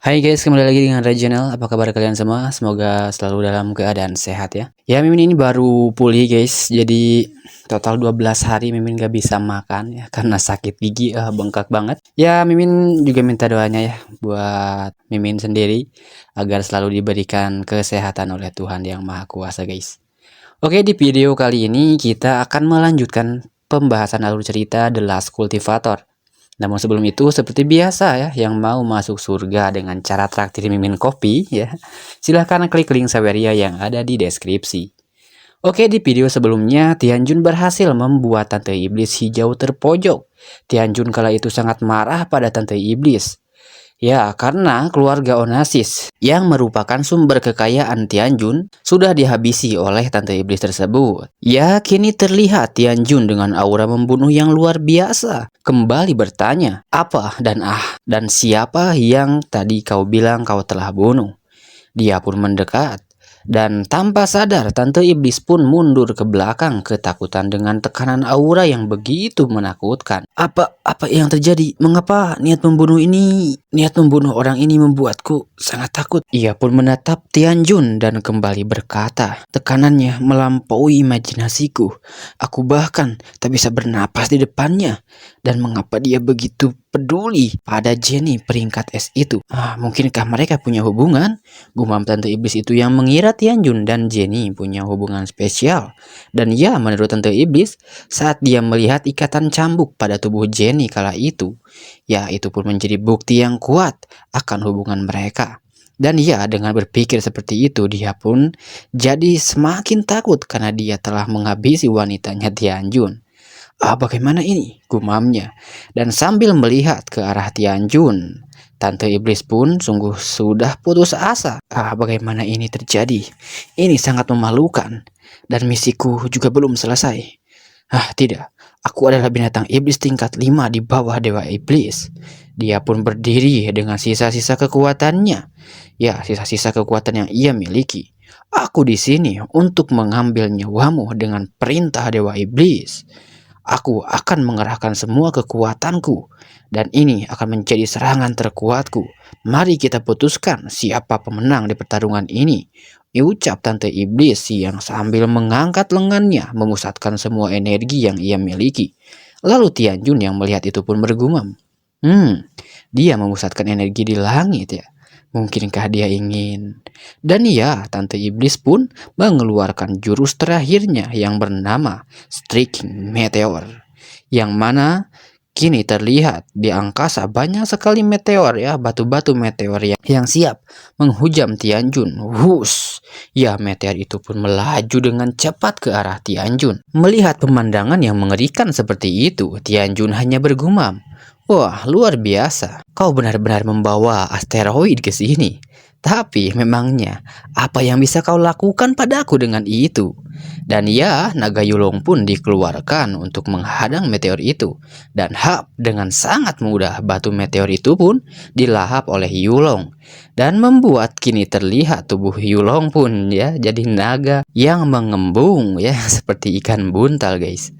Hai guys, kembali lagi dengan Regional. Apa kabar kalian semua? Semoga selalu dalam keadaan sehat ya. Ya, Mimin ini baru pulih guys. Jadi total 12 hari Mimin gak bisa makan ya karena sakit gigi, bengkak banget. Ya, Mimin juga minta doanya ya buat Mimin sendiri agar selalu diberikan kesehatan oleh Tuhan Yang Maha Kuasa guys. Oke, di video kali ini kita akan melanjutkan pembahasan alur cerita The Last Cultivator. Namun sebelum itu, seperti biasa ya, yang mau masuk surga dengan cara traktir Mimin kopi ya, silahkan klik link Saweria yang ada di deskripsi. Oke, di video sebelumnya, Tianjun berhasil membuat Tante Iblis hijau terpojok. Tianjun kala itu sangat marah pada Tante Iblis. Ya, karena keluarga Onassis yang merupakan sumber kekayaan Tianjun sudah dihabisi oleh Tante Iblis tersebut. Ya, kini terlihat Tianjun dengan aura membunuh yang luar biasa. Kembali bertanya, apa dan siapa yang tadi kau bilang kau telah bunuh? Dia pun mendekat. Dan tanpa sadar Tante Iblis pun mundur ke belakang ketakutan dengan tekanan aura yang begitu menakutkan. Apa yang terjadi? Mengapa niat membunuh orang ini membuatku sangat takut? Ia pun menatap Tianjun dan kembali berkata, tekanannya melampaui imajinasiku. Aku bahkan tak bisa bernapas di depannya. Dan mengapa dia begitu peduli pada Jenny peringkat S itu? Mungkinkah mereka punya hubungan? Gumam Tante Iblis itu yang mengira Tianjun dan Jenny punya hubungan spesial. Dan ya, menurut Tante Iblis, saat dia melihat ikatan cambuk pada tubuh Jenny kala itu, ya itu pun menjadi bukti yang kuat akan hubungan mereka. Dan ya, dengan berpikir seperti itu, dia pun jadi semakin takut karena dia telah menghabisi wanitanya Tianjun. Bagaimana ini? Gumamnya. Dan sambil melihat ke arah Tianjun, Tante Iblis pun sungguh sudah putus asa. Bagaimana ini terjadi? Ini sangat memalukan. Dan misiku juga belum selesai. Tidak. Aku adalah binatang iblis tingkat 5 di bawah Dewa Iblis. Dia pun berdiri dengan sisa-sisa kekuatannya. Ya, sisa-sisa kekuatan yang ia miliki. Aku di sini untuk mengambil nyawamu dengan perintah Dewa Iblis. Aku akan mengerahkan semua kekuatanku, dan ini akan menjadi serangan terkuatku. Mari kita putuskan siapa pemenang di pertarungan ini, ucap Tante Iblis yang sambil mengangkat lengannya memusatkan semua energi yang ia miliki. Lalu Tianjun yang melihat itu pun bergumam, dia memusatkan energi di langit ya. Mungkinkah dia ingin? Dan ya, Tante Iblis pun mengeluarkan jurus terakhirnya yang bernama Striking Meteor, yang mana kini terlihat di angkasa banyak sekali meteor ya, batu-batu meteor yang siap menghujam Tianjun. Wush! Ya, meteor itu pun melaju dengan cepat ke arah Tianjun. Melihat pemandangan yang mengerikan seperti itu, Tianjun hanya bergumam, wah, luar biasa. Kau benar-benar membawa asteroid ke sini. Tapi memangnya, apa yang bisa kau lakukan padaku dengan itu? Dan ya, naga Yulong pun dikeluarkan untuk menghadang meteor itu. Dan dengan sangat mudah batu meteor itu pun dilahap oleh Yulong. Dan membuat kini terlihat tubuh Yulong pun ya jadi naga yang mengembung ya seperti ikan buntal guys.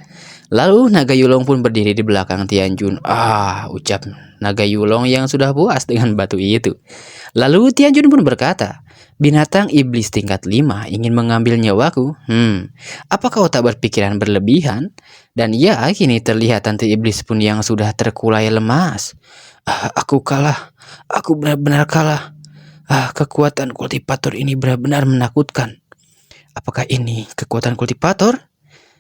Lalu naga Yulong pun berdiri di belakang Tianjun. Ucap naga Yulong yang sudah puas dengan batu itu. Lalu Tianjun pun berkata, binatang iblis tingkat 5 ingin mengambil nyawaku. Apa kau tak berpikiran berlebihan? Dan ya, kini terlihat Tante Iblis pun yang sudah terkulai lemas. Aku kalah. Aku benar-benar kalah. Kekuatan kultivator ini benar-benar menakutkan. Apakah ini kekuatan kultivator?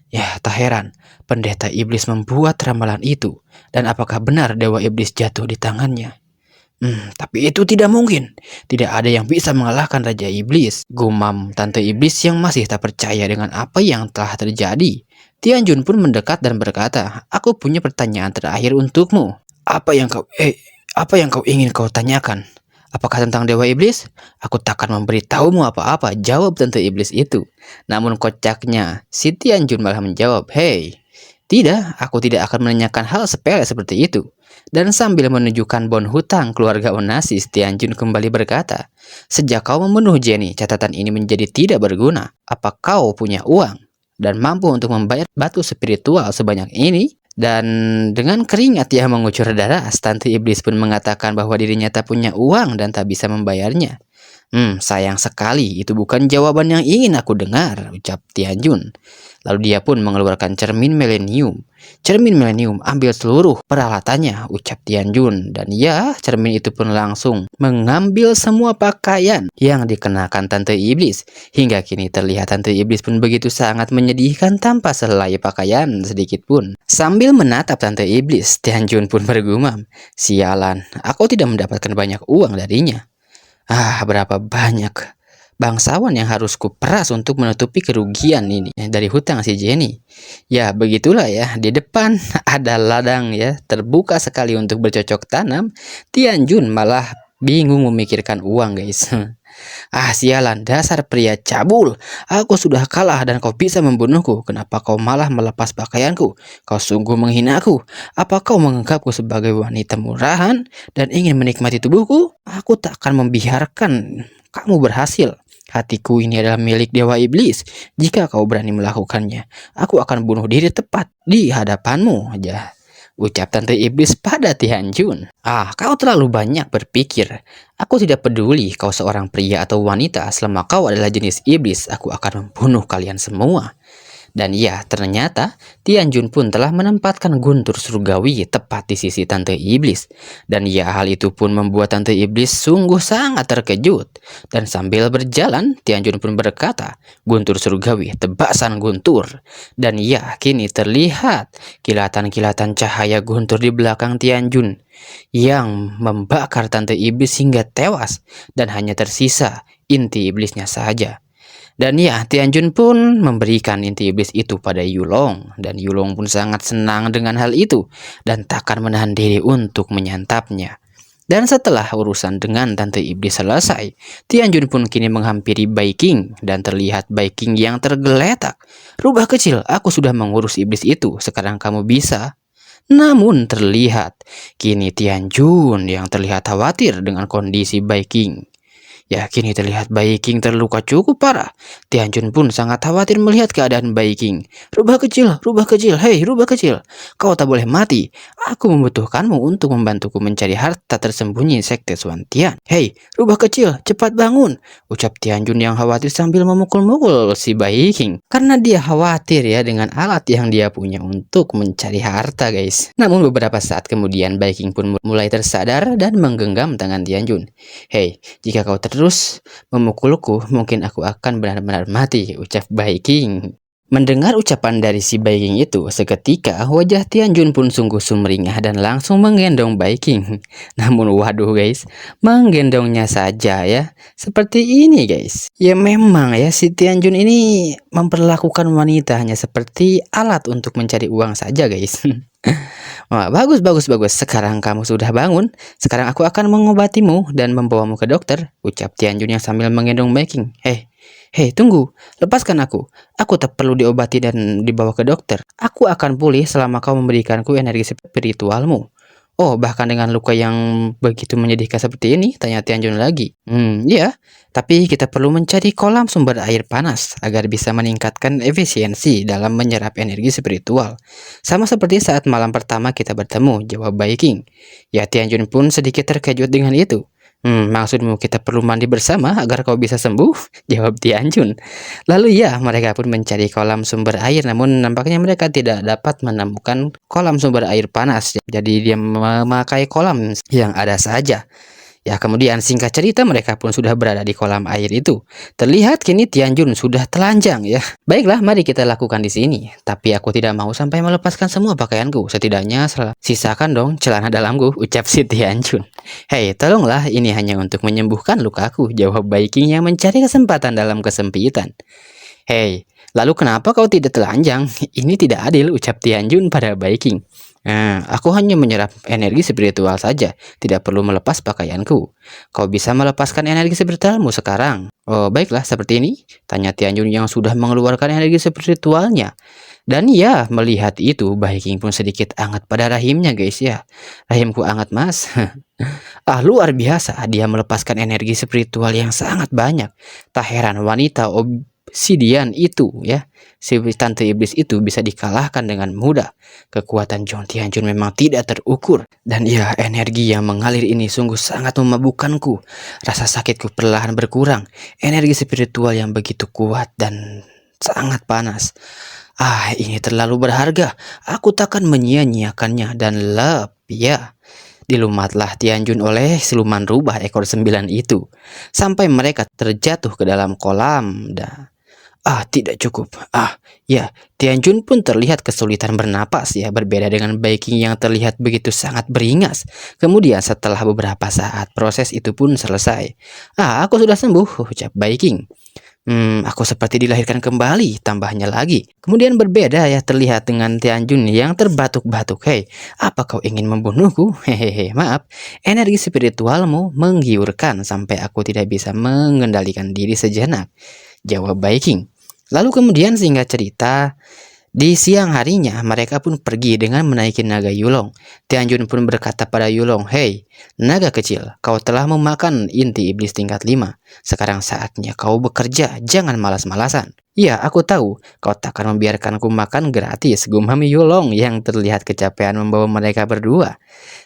Ya, tak heran pendeta iblis membuat ramalan itu. Dan apakah benar Dewa Iblis jatuh di tangannya? Tapi itu tidak mungkin. Tidak ada yang bisa mengalahkan Raja Iblis, gumam Tante Iblis yang masih tak percaya dengan apa yang telah terjadi. Tianjun pun mendekat dan berkata, aku punya pertanyaan terakhir untukmu. Apa yang kau ingin kau tanyakan? Apakah tentang Dewa Iblis? Aku takkan memberitahumu apa-apa, jawab Tante Iblis itu. Namun kocaknya, si Tianjun malah menjawab, hei, tidak, aku tidak akan menanyakan hal sepele seperti itu. Dan sambil menunjukkan bon hutang keluarga Onassis, Tianjun kembali berkata, sejak kau membunuh Jenny, catatan ini menjadi tidak berguna. Apa kau punya uang dan mampu untuk membayar batu spiritual sebanyak ini? Dan dengan keringat yang mengucur deras, Tante Iblis pun mengatakan bahwa dirinya tak punya uang dan tak bisa membayarnya. Sayang sekali, itu bukan jawaban yang ingin aku dengar, ucap Tianjun. Lalu dia pun mengeluarkan cermin milenium. Cermin milenium, ambil seluruh peralatannya, ucap Tianjun. Dan ya, cermin itu pun langsung mengambil semua pakaian yang dikenakan Tante Iblis. Hingga kini terlihat Tante Iblis pun begitu sangat menyedihkan tanpa selai pakaian sedikit pun. Sambil menatap Tante Iblis, Tianjun pun bergumam, sialan, aku tidak mendapatkan banyak uang darinya. Berapa banyak bangsawan yang harus kuperas untuk menutupi kerugian ini dari hutang si Jenny. Ya, begitulah ya. Di depan ada ladang ya, terbuka sekali untuk bercocok tanam. Tianjun malah bingung memikirkan uang, guys. Sialan, dasar pria cabul. Aku sudah kalah dan kau bisa membunuhku. Kenapa kau malah melepas pakaianku? Kau sungguh menghinaku. Apa kau menganggapku sebagai wanita murahan dan ingin menikmati tubuhku? Aku tak akan membiarkan kamu berhasil. Hatiku ini adalah milik Dewa Iblis. Jika kau berani melakukannya, aku akan bunuh diri tepat di hadapanmu aja, ucap Tante Iblis pada Tianjun. Kau terlalu banyak berpikir. Aku tidak peduli kau seorang pria atau wanita, selama kau adalah jenis iblis, aku akan membunuh kalian semua. Dan ya, ternyata Tianjun pun telah menempatkan guntur surgawi tepat di sisi Tante Iblis. Dan ya, hal itu pun membuat Tante Iblis sungguh sangat terkejut. Dan sambil berjalan, Tianjun pun berkata, guntur surgawi, tebasan guntur. Dan ya, kini terlihat kilatan-kilatan cahaya guntur di belakang Tianjun yang membakar Tante Iblis hingga tewas. Dan hanya tersisa inti iblisnya saja. Dan ya, Tianjun pun memberikan inti iblis itu pada Yulong. Dan Yulong pun sangat senang dengan hal itu dan takkan menahan diri untuk menyantapnya. Dan setelah urusan dengan Tante Iblis selesai, Tianjun pun kini menghampiri Bai Qing dan terlihat Bai Qing yang tergeletak. Rubah kecil, aku sudah mengurus iblis itu, sekarang kamu bisa. Namun terlihat kini Tianjun yang terlihat khawatir dengan kondisi Bai Qing. Ya, kini terlihat Bai Qing terluka cukup parah. Tianjun pun sangat khawatir melihat keadaan Bai Qing. Rubah kecil, hei rubah kecil. Kau tak boleh mati. Aku membutuhkanmu untuk membantuku mencari harta tersembunyi sekte Suantian. Hei, rubah kecil, cepat bangun, ucap Tianjun yang khawatir sambil memukul-mukul si Bai Qing. Karena dia khawatir ya dengan alat yang dia punya untuk mencari harta, guys. Namun beberapa saat kemudian Bai Qing pun mulai tersadar dan menggenggam tangan Tianjun. Hei, jika kau terus memukulku, mungkin aku akan benar-benar mati, ucap Bai Qing. Mendengar ucapan dari si Bai Qing itu, seketika wajah Tianjun pun sungguh sumringah dan langsung menggendong Bai Qing. Namun waduh guys, menggendongnya saja ya, seperti ini guys. Ya memang ya, si Tianjun ini memperlakukan wanita hanya seperti alat untuk mencari uang saja guys. Wah, bagus. Sekarang kamu sudah bangun. Sekarang aku akan mengobatimu dan membawamu ke dokter, ucap Tianjun yang sambil menggendong Bai Qing. Hei, tunggu. Lepaskan aku. Aku tak perlu diobati dan dibawa ke dokter. Aku akan pulih selama kau memberikanku energi spiritualmu. Oh, bahkan dengan luka yang begitu menyedihkan seperti ini, tanya Tianjun lagi. Ya, tapi kita perlu mencari kolam sumber air panas agar bisa meningkatkan efisiensi dalam menyerap energi spiritual. Sama seperti saat malam pertama kita bertemu, jawab Bai Qing. Ya, Tianjun pun sedikit terkejut dengan itu. Maksudmu kita perlu mandi bersama agar kau bisa sembuh? Jawab Tianjun. Lalu ya, mereka pun mencari kolam sumber air, namun nampaknya mereka tidak dapat menemukan kolam sumber air panas. Jadi dia memakai kolam yang ada saja. Ya, kemudian singkat cerita mereka pun sudah berada di kolam air itu. Terlihat kini Tianjun sudah telanjang ya. Baiklah, mari kita lakukan di sini. Tapi aku tidak mau sampai melepaskan semua pakaianku. Setidaknya sisakan dong celana dalamku, ucap si Tianjun. Hei, tolonglah, ini hanya untuk menyembuhkan lukaku, jawab Bai Qing yang mencari kesempatan dalam kesempitan. Hei, lalu kenapa kau tidak telanjang? Ini tidak adil, ucap Tianjun pada Bai Qing. Aku hanya menyerap energi spiritual saja, tidak perlu melepas pakaianku. Kau bisa melepaskan energi spiritualmu sekarang. Oh, baiklah, seperti ini, tanya Tianjun yang sudah mengeluarkan energi spiritualnya. Dan ya, melihat itu, Bai Qing pun sedikit hangat pada rahimnya guys ya. Rahimku hangat mas. Luar biasa, dia melepaskan energi spiritual yang sangat banyak. Tak heran wanita si Dian itu ya, si tante iblis itu bisa dikalahkan dengan mudah. Kekuatan John Tianjun memang tidak terukur. Dan ya, energi yang mengalir ini sungguh sangat memabukkanku. Rasa sakitku perlahan berkurang. Energi spiritual yang begitu kuat dan sangat panas. Ini terlalu berharga. Aku takkan menyia-nyiakannya. Dan lep, ya. Dilumatlah Tianjun oleh siluman rubah ekor 9 itu. Sampai mereka terjatuh ke dalam kolam. Tidak cukup. Ya, Tianjun pun terlihat kesulitan bernapas ya, berbeda dengan Baiking yang terlihat begitu sangat beringas. Kemudian setelah beberapa saat, proses itu pun selesai. Aku sudah sembuh, ucap Baiking. Aku seperti dilahirkan kembali, tambahnya lagi. Kemudian berbeda ya terlihat dengan Tianjun yang terbatuk-batuk. Hei, apa kau ingin membunuhku? Hehehe, maaf. Energi spiritualmu menggiurkan sampai aku tidak bisa mengendalikan diri sejenak, jawab Baiking. Lalu kemudian singkat cerita, di siang harinya mereka pun pergi dengan menaiki naga Yulong. Tianjun pun berkata pada Yulong, "Hei, naga kecil, kau telah memakan inti iblis tingkat 5. Sekarang saatnya kau bekerja, jangan malas-malasan." "Ya, aku tahu, kau takkan membiarkanku makan gratis," gumam Yulong yang terlihat kecapean membawa mereka berdua.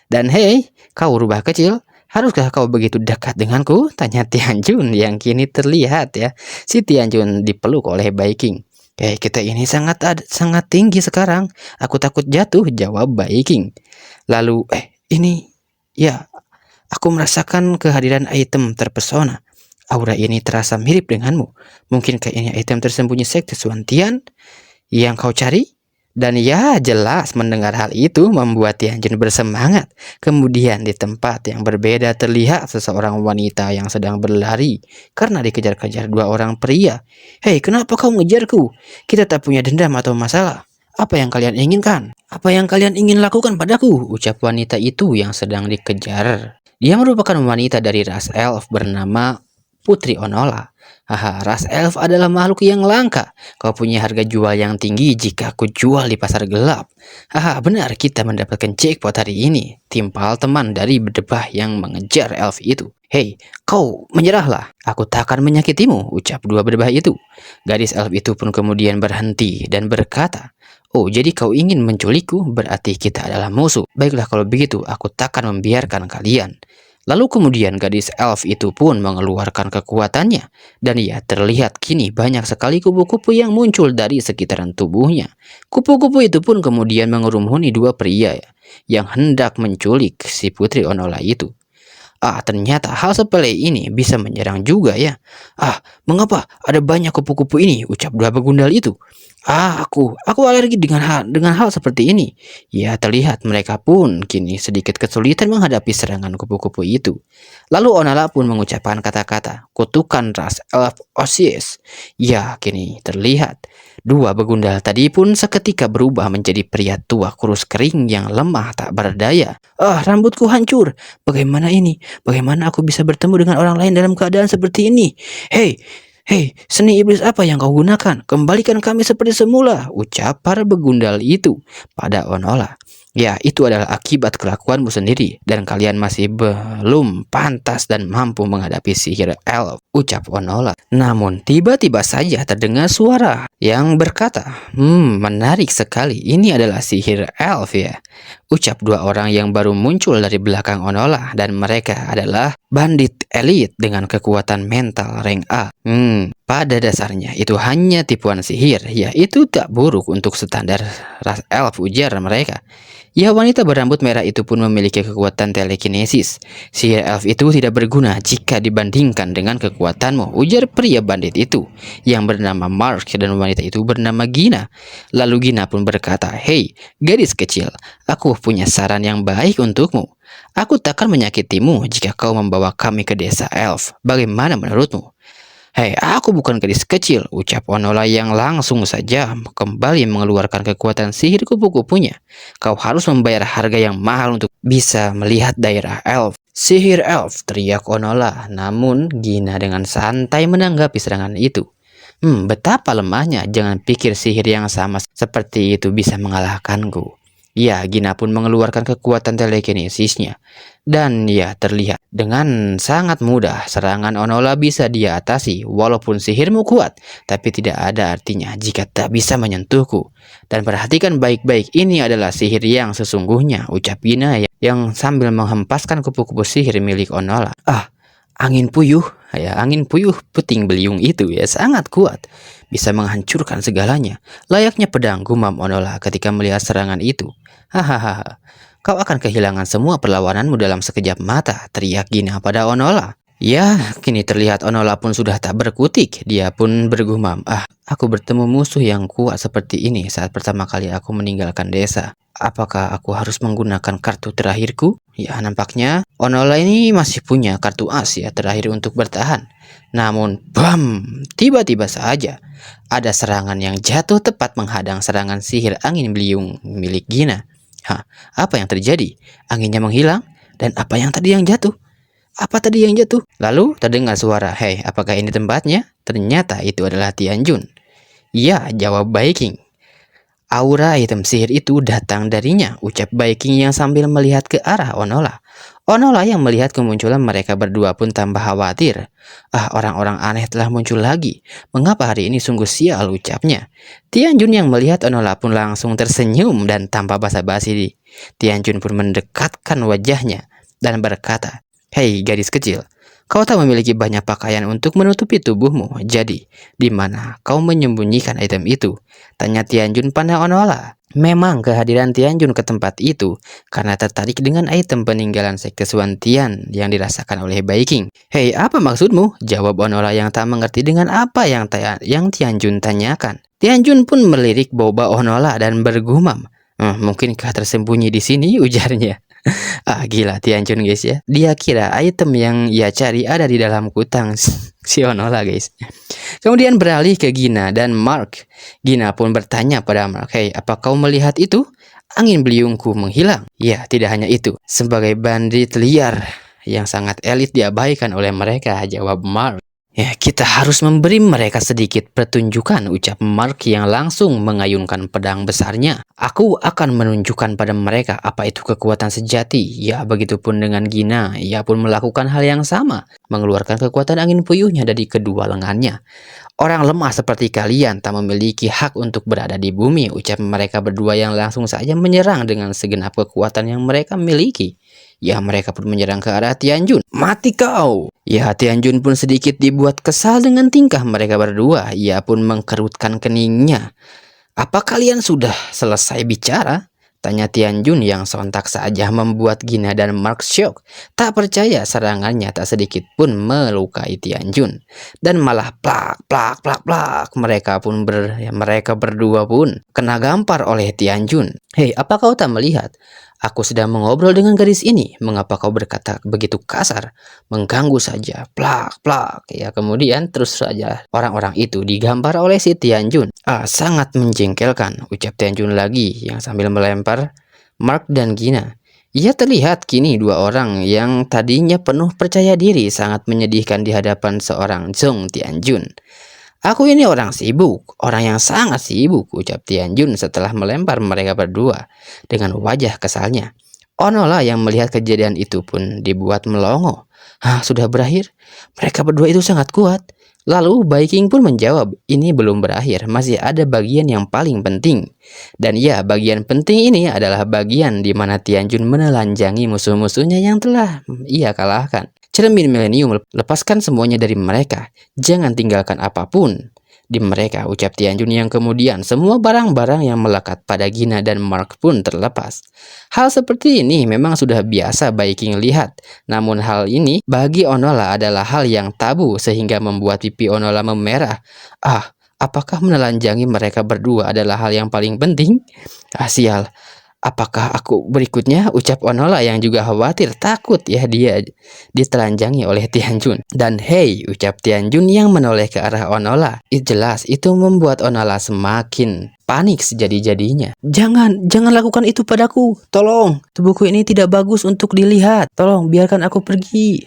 "Dan hei, kau rubah kecil, haruskah kau begitu dekat denganku?" tanya Tianjun yang kini terlihat ya. Si Tianjun dipeluk oleh Baiking. Kita ini sangat tinggi sekarang. Aku takut jatuh, jawab Baiking. Lalu, ini, ya, aku merasakan kehadiran item terpesona. Aura ini terasa mirip denganmu. Mungkinkah ini item tersembunyi sekte Suantian yang kau cari? Dan ya, jelas mendengar hal itu membuat Tianjun bersemangat. Kemudian di tempat yang berbeda terlihat seseorang wanita yang sedang berlari karena dikejar-kejar 2 orang pria. "Hei, kenapa kau ngejarku? Kita tak punya dendam atau masalah. Apa yang kalian inginkan? Apa yang kalian ingin lakukan padaku?" ucap wanita itu yang sedang dikejar. Dia merupakan wanita dari ras elf bernama Putri Onola. Ras elf adalah makhluk yang langka. Kau punya harga jual yang tinggi jika aku jual di pasar gelap. Benar, kita mendapatkan jackpot hari ini. Timpal teman dari berdebah yang mengejar elf itu. "Hei, kau menyerahlah. Aku tak akan menyakitimu," ucap 2 berdebah itu. Gadis elf itu pun kemudian berhenti dan berkata, "Oh, jadi kau ingin menculikku? Berarti kita adalah musuh. Baiklah kalau begitu, aku takkan membiarkan kalian." Lalu kemudian gadis elf itu pun mengeluarkan kekuatannya. Dan ia terlihat kini banyak sekali kupu-kupu yang muncul dari sekitaran tubuhnya. Kupu-kupu itu pun kemudian mengerumuni 2 pria yang hendak menculik si Putri Onola itu. Ternyata hal sepele ini bisa menyerang juga ya. Mengapa ada banyak kupu-kupu ini? Ucap 2 begundal itu. Aku alergi dengan hal seperti ini. Ya, terlihat mereka pun kini sedikit kesulitan menghadapi serangan kupu-kupu itu. Lalu Onala pun mengucapkan kata-kata kutukan ras elf Osiris. Ya, kini terlihat 2 begundal tadi pun seketika berubah menjadi pria tua kurus kering yang lemah tak berdaya. Rambutku hancur. Bagaimana ini? Bagaimana aku bisa bertemu dengan orang lain dalam keadaan seperti ini? Hei, seni iblis apa yang kau gunakan? Kembalikan kami seperti semula, ucap para begundal itu pada Onola. Ya, itu adalah akibat kelakuanmu sendiri, dan kalian masih belum pantas dan mampu menghadapi sihir elf, ucap Onola. Namun tiba-tiba saja terdengar suara yang berkata, menarik sekali, ini adalah sihir elf ya, ucap 2 orang yang baru muncul dari belakang Onola, dan mereka adalah bandit elit dengan kekuatan mental rank A. Pada dasarnya itu hanya tipuan sihir, ya itu tak buruk untuk standar ras elf, ujar mereka. Ya, wanita berambut merah itu pun memiliki kekuatan telekinesis. Sihir elf itu tidak berguna jika dibandingkan dengan kekuatanmu, ujar pria bandit itu yang bernama Mark dan wanita itu bernama Gina. Lalu Gina pun berkata, "Hei, gadis kecil, aku punya saran yang baik untukmu. Aku takkan menyakitimu jika kau membawa kami ke desa elf. Bagaimana menurutmu?" "Hei, aku bukan gadis kecil," ucap Onola yang langsung saja kembali mengeluarkan kekuatan sihir kupu-kupunya. "Kau harus membayar harga yang mahal untuk bisa melihat daerah elf." "Sihir elf," teriak Onola. Namun Gina dengan santai menanggapi serangan itu. Betapa lemahnya, jangan pikir sihir yang sama seperti itu bisa mengalahkanku." Ya, Gina pun mengeluarkan kekuatan telekinesisnya. Dan ya, terlihat dengan sangat mudah serangan Onola bisa dia atasi. Walaupun sihirmu kuat, tapi tidak ada artinya jika tak bisa menyentuhku. Dan perhatikan baik-baik, ini adalah sihir yang sesungguhnya, ucap Gina yang sambil menghempaskan kupu-kupu sihir milik Onola. Angin puyuh, ya angin puyuh puting beliung itu ya sangat kuat. Bisa menghancurkan segalanya. Layaknya pedang, gumam Onola ketika melihat serangan itu. Hahaha, kau akan kehilangan semua perlawananmu dalam sekejap mata, teriak Gina pada Onola. Ya, kini terlihat Onola pun sudah tak berkutik. Dia pun bergumam, aku bertemu musuh yang kuat seperti ini saat pertama kali aku meninggalkan desa. Apakah aku harus menggunakan kartu terakhirku? Ya, nampaknya Onola ini masih punya kartu as ya terakhir untuk bertahan. Namun, bam! Tiba-tiba saja ada serangan yang jatuh tepat menghadang serangan sihir angin beliung milik Gina. Apa yang terjadi? Anginnya menghilang, dan apa yang tadi yang jatuh? Apa tadi yang jatuh? Lalu terdengar suara, "Hei, apakah ini tempatnya?" Ternyata itu adalah Tianjun. "Ya," jawab Baiking. "Aura item sihir itu datang darinya," ucap Baiking yang sambil melihat ke arah Onola. Onola yang melihat kemunculan mereka berdua pun tambah khawatir. Orang-orang aneh telah muncul lagi. Mengapa hari ini sungguh sial, ucapnya. Tianjun yang melihat Onola pun langsung tersenyum dan tanpa basa-basi. Tianjun pun mendekatkan wajahnya dan berkata, "Hei gadis kecil, kau tak memiliki banyak pakaian untuk menutupi tubuhmu. Jadi, di mana kau menyembunyikan item itu?" tanya Tianjun pada Onola. Memang kehadiran Tianjun ke tempat itu karena tertarik dengan item peninggalan sekte Suantian yang dirasakan oleh Baiking. "Hei, apa maksudmu?" jawab Onola yang tak mengerti dengan apa yang Tianjun tanyakan. Tianjun pun melirik boba Onola dan bergumam, "Mungkinkah tersembunyi di sini?" ujarnya. Gila Tianjun guys ya. Dia kira item yang ia cari ada di dalam kutang si Onola guys. Kemudian beralih ke Gina dan Mark. Gina pun bertanya pada Mark, "Hei, apa kau melihat itu? Angin beliungku menghilang." Ya, tidak hanya itu. Sebagai bandit liar yang sangat elit diabaikan oleh mereka, jawab Mark. "Ya, kita harus memberi mereka sedikit pertunjukan," ucap Mark yang langsung mengayunkan pedang besarnya. "Aku akan menunjukkan pada mereka apa itu kekuatan sejati." Ya, begitupun dengan Gina. Ia pun melakukan hal yang sama, mengeluarkan kekuatan angin puyuhnya dari kedua lengannya. "Orang lemah seperti kalian tak memiliki hak untuk berada di bumi," ucap mereka berdua yang langsung saja menyerang dengan segenap kekuatan yang mereka miliki. Ya, mereka pun menyerang ke arah Tianjun. "Mati kau!" Ya, Tianjun pun sedikit dibuat kesal dengan tingkah mereka berdua. Ia pun mengkerutkan keningnya. "Apa kalian sudah selesai bicara?" tanya Tianjun yang sontak saja membuat Gina dan Mark shock. Tak percaya serangannya tak sedikit pun melukai Tianjun. Dan malah plak plak plak plak mereka berdua pun kena gampar oleh Tianjun. "Hei, apa kau tak melihat? Aku sedang mengobrol dengan gadis ini. Mengapa kau berkata begitu kasar? Mengganggu saja." Plak plak. Ya, kemudian terus saja orang-orang itu digambar oleh si Tianjun. Sangat menjengkelkan, ucap Tianjun lagi yang sambil melempar Mark dan Gina. Ia terlihat kini dua orang yang tadinya penuh percaya diri sangat menyedihkan di hadapan seorang Zhong Tianjun. "Aku ini orang sibuk, orang yang sangat sibuk," ucap Tianjun setelah melempar mereka berdua dengan wajah kesalnya. Onola yang melihat kejadian itu pun dibuat melongo. Sudah berakhir? Mereka berdua itu sangat kuat." Lalu Baiking pun menjawab, "Ini belum berakhir, masih ada bagian yang paling penting." Dan ya, bagian penting ini adalah bagian di mana Tianjun menelanjangi musuh-musuhnya yang telah ia kalahkan. "Cermin Milenium, lepaskan semuanya dari mereka. Jangan tinggalkan apapun di mereka," ucap Tianjun yang kemudian semua barang-barang yang melekat pada Gina dan Mark pun terlepas. Hal seperti ini memang sudah biasa Baiking lihat. Namun hal ini bagi Onola adalah hal yang tabu sehingga membuat pipi Onola memerah. Apakah menelanjangi mereka berdua adalah hal yang paling penting? Sial. "Apakah aku berikutnya?" ucap Onola yang juga khawatir takut ya dia ditelanjangi oleh Tianjun. Dan "Hei," ucap Tianjun yang menoleh ke arah Onola. Jelas itu membuat Onola semakin panik sejadi-jadinya. Jangan lakukan itu padaku. Tolong, tubuhku ini tidak bagus untuk dilihat. Tolong biarkan aku pergi."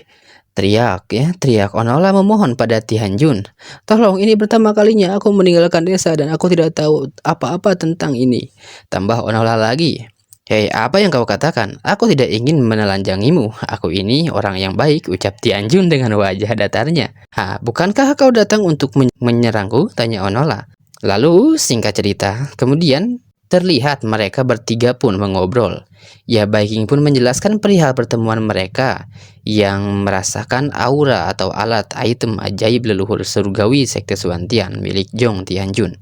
Teriak Onola memohon pada Tianjun. "Tolong, ini pertama kalinya aku meninggalkan desa dan aku tidak tahu apa-apa tentang ini." Tambah Onola lagi. Hei, apa yang kau katakan? Aku tidak ingin menelanjangimu. Aku ini orang yang baik, ucap Tianjun dengan wajah datarnya. Bukankah kau datang untuk menyerangku? Tanya Onola. Lalu, singkat cerita, kemudian terlihat mereka bertiga pun mengobrol. Ya, Viking pun menjelaskan perihal pertemuan mereka yang merasakan aura atau alat item ajaib leluhur surgawi Sekte Suantian milik Jong Tianjun.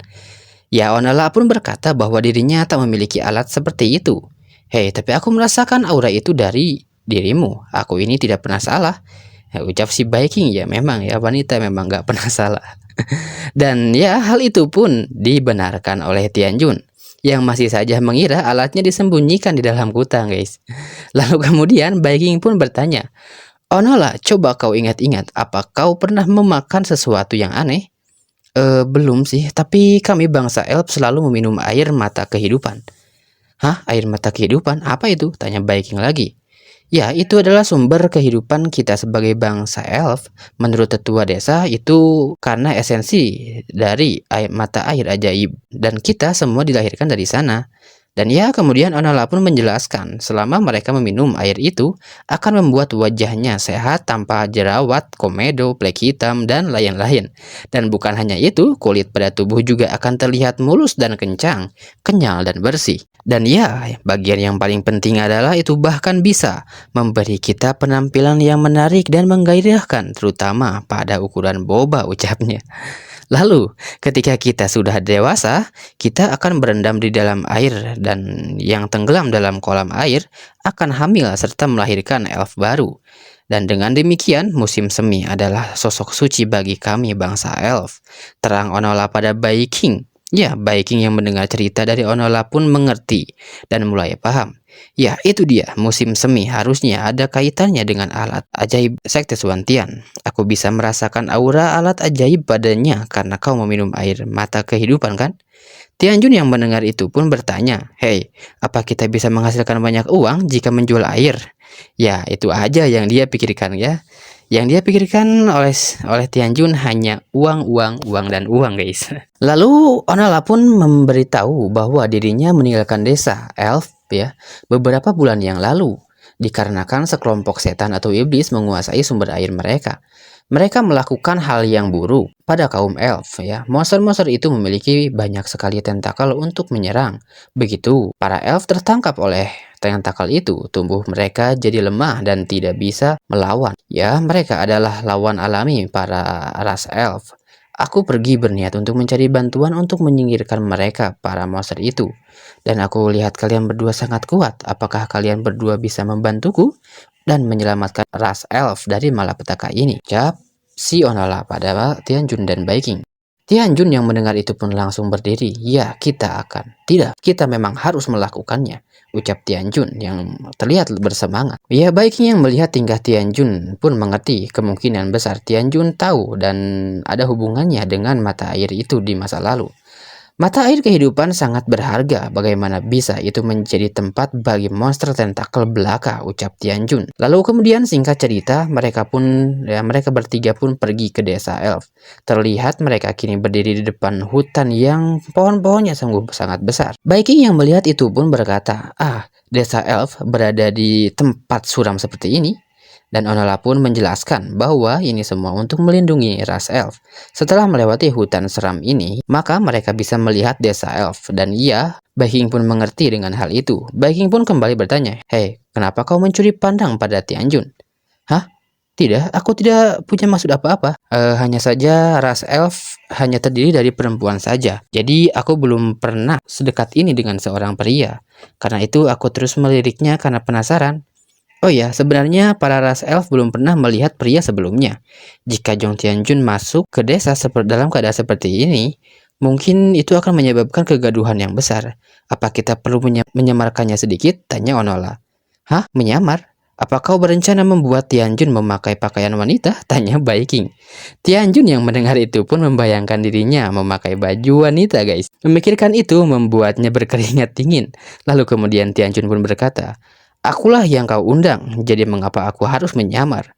Ya, Onola pun berkata bahwa dirinya tak memiliki alat seperti itu. Hei, tapi aku merasakan aura itu dari dirimu. Aku ini tidak pernah salah. Ya, ucap si Viking. Ya memang ya, wanita memang gak pernah salah. Dan ya, hal itu pun dibenarkan oleh Tianjun, yang masih saja mengira alatnya disembunyikan di dalam gudang, guys. Lalu kemudian Viking pun bertanya, Onola, coba kau ingat-ingat, apa kau pernah memakan sesuatu yang aneh? Belum sih, tapi kami bangsa elf selalu meminum air mata kehidupan. Hah? Air mata kehidupan? Apa itu? Tanya Viking lagi. Ya, itu adalah sumber kehidupan kita sebagai bangsa elf. Menurut tetua desa, itu karena esensi dari mata air ajaib. Dan kita semua dilahirkan dari sana. Dan ya, kemudian Onola pun menjelaskan, selama mereka meminum air itu, akan membuat wajahnya sehat tanpa jerawat, komedo, plek hitam, dan lain-lain. Dan bukan hanya itu, kulit pada tubuh juga akan terlihat mulus dan kencang, kenyal dan bersih. Dan ya, bagian yang paling penting adalah itu bahkan bisa memberi kita penampilan yang menarik dan menggairahkan, terutama pada ukuran boba, ucapnya. Lalu, ketika kita sudah dewasa, kita akan berendam di dalam air, dan yang tenggelam dalam kolam air akan hamil serta melahirkan elf baru. Dan dengan demikian, musim semi adalah sosok suci bagi kami bangsa elf. Terang Onola pada Viking. Ya, Viking yang mendengar cerita dari Onola pun mengerti dan mulai paham. Ya, itu dia, musim semi harusnya ada kaitannya dengan alat ajaib Sekte Suantian. Aku bisa merasakan aura alat ajaib padanya karena kau meminum air mata kehidupan, kan? Tianjun yang mendengar itu pun bertanya, Hei, apa kita bisa menghasilkan banyak uang jika menjual air? Ya, itu aja yang dia pikirkan ya. Yang dia pikirkan oleh Tianjun hanya uang, uang, uang, dan uang, guys. Lalu Onola pun memberitahu bahwa dirinya meninggalkan desa elf ya beberapa bulan yang lalu dikarenakan sekelompok setan atau iblis menguasai sumber air mereka. Mereka melakukan hal yang buruk pada kaum elf ya. Monster-monster itu memiliki banyak sekali tentakel untuk menyerang. Begitu para elf tertangkap oleh tentakel itu, tubuh mereka jadi lemah dan tidak bisa melawan. Ya, mereka adalah lawan alami para ras elf. Aku pergi berniat untuk mencari bantuan untuk menyingkirkan mereka, para monster itu. Dan aku lihat kalian berdua sangat kuat. Apakah kalian berdua bisa membantuku dan menyelamatkan ras elf dari malapetaka ini? Jawab si Onola pada Tianjun dan Viking. Tianjun yang mendengar itu pun langsung berdiri. Ya, kita akan. Tidak, kita memang harus melakukannya, ucap Tianjun yang terlihat bersemangat. Ya, Viking yang melihat tingkah Tianjun pun mengerti kemungkinan besar Tianjun tahu dan ada hubungannya dengan mata air itu di masa lalu. Mata air kehidupan sangat berharga. Bagaimana bisa itu menjadi tempat bagi monster tentakel belaka, ucap Tianjun. Lalu kemudian singkat cerita, mereka bertiga pun pergi ke desa elf. Terlihat mereka kini berdiri di depan hutan yang pohon-pohonnya sungguh sangat besar. Viking yang melihat itu pun berkata, desa elf berada di tempat suram seperti ini. Dan Onola pun menjelaskan bahwa ini semua untuk melindungi ras elf. Setelah melewati hutan seram ini, maka mereka bisa melihat desa elf. Dan Viking pun mengerti dengan hal itu. Viking pun kembali bertanya, Hei, kenapa kau mencuri pandang pada Tianjun? Hah? Tidak, aku tidak punya maksud apa-apa. Hanya saja ras elf hanya terdiri dari perempuan saja. Jadi aku belum pernah sedekat ini dengan seorang pria. Karena itu aku terus meliriknya karena penasaran. Oh ya, sebenarnya para ras elf belum pernah melihat pria sebelumnya. Jika Jong Tianjun masuk ke desa dalam keadaan seperti ini, mungkin itu akan menyebabkan kegaduhan yang besar. Apa kita perlu menyamarkannya sedikit? Tanya Onola. Hah? Menyamar? Apa kau berencana membuat Tianjun memakai pakaian wanita? Tanya Viking. Tianjun yang mendengar itu pun membayangkan dirinya memakai baju wanita, guys. Memikirkan itu membuatnya berkeringat dingin. Lalu kemudian Tianjun pun berkata, Akulah yang kau undang, jadi mengapa aku harus menyamar?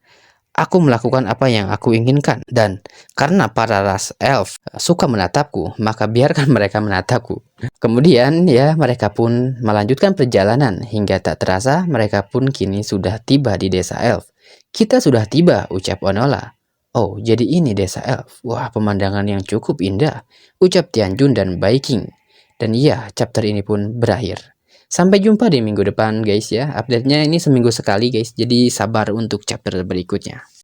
aku melakukan apa yang aku inginkan. Dan karena para ras elf suka menatapku, maka biarkan mereka menatapku. Kemudian ya mereka pun melanjutkan perjalanan hingga tak terasa mereka pun kini sudah tiba di desa elf. Kita sudah tiba, ucap Onola. Oh, jadi ini desa elf. Wah, pemandangan yang cukup indah, ucap Tianjun dan Baiking. Dan iya, chapter ini pun berakhir. Sampai jumpa di minggu depan guys ya. Update-nya ini seminggu sekali guys. Jadi sabar untuk chapter berikutnya.